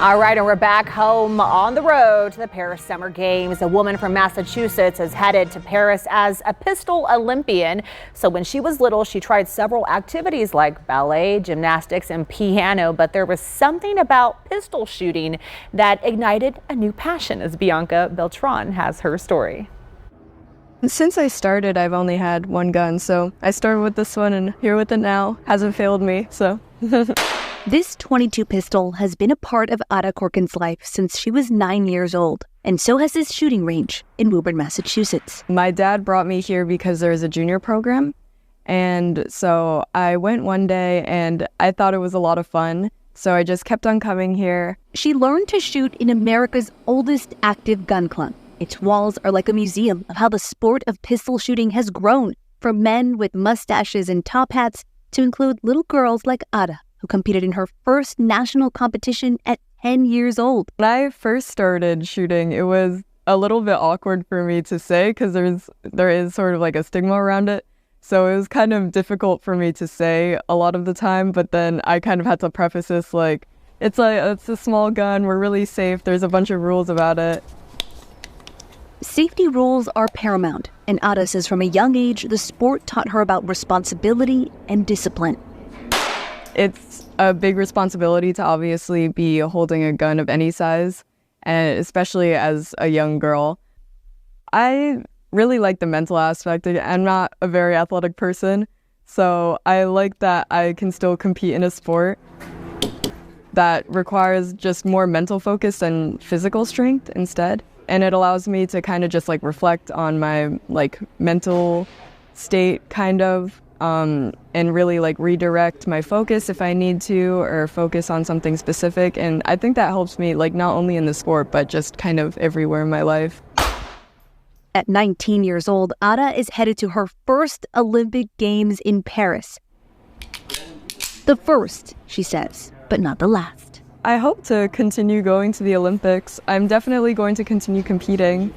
All right, and we're back home on the road to the Paris Summer Games. A woman from Massachusetts is headed to Paris as a pistol Olympian. So when she was little, she tried several activities like ballet, gymnastics, and piano. But there was something about pistol shooting that ignited a new passion, as Bianca Beltran has her story. Since I started, I've only had one gun, so I started with this one and here with it now. Hasn't failed me, so. This .22 pistol has been a part of Ada Corkin's life since she was 9 years old, and so has this shooting range in Woburn, Massachusetts. My dad brought me here because there's a junior program, and so I went one day and I thought it was a lot of fun, so I just kept on coming here. She learned to shoot in America's oldest active gun club. Its walls are like a museum of how the sport of pistol shooting has grown, from men with mustaches and top hats to include little girls like Ada, who competed in her first national competition at 10 years old. When I first started shooting, it was a little bit awkward for me to say because there is sort of like a stigma around it. So it was kind of difficult for me to say a lot of the time, but then I kind of had to preface this like it's a small gun, we're really safe, there's a bunch of rules about it. Safety rules are paramount, and Ada says from a young age, the sport taught her about responsibility and discipline. It's a big responsibility to obviously be holding a gun of any size, and especially as a young girl. I really like the mental aspect. I'm not a very athletic person, so I like that I can still compete in a sport that requires just more mental focus and physical strength instead. And it allows me to kind of just like reflect on my like mental state kind of, and really like redirect my focus if I need to, or focus on something specific. And I think that helps me like not only in the sport, but just kind of everywhere in my life. At 19 years old, Ada is headed to her first Olympic Games in Paris. The first, she says, but not the last. I hope to continue going to the Olympics. I'm definitely going to continue competing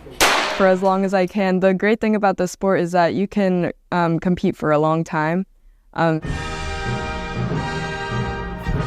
for as long as I can. The great thing about the sport is that you can compete for a long time.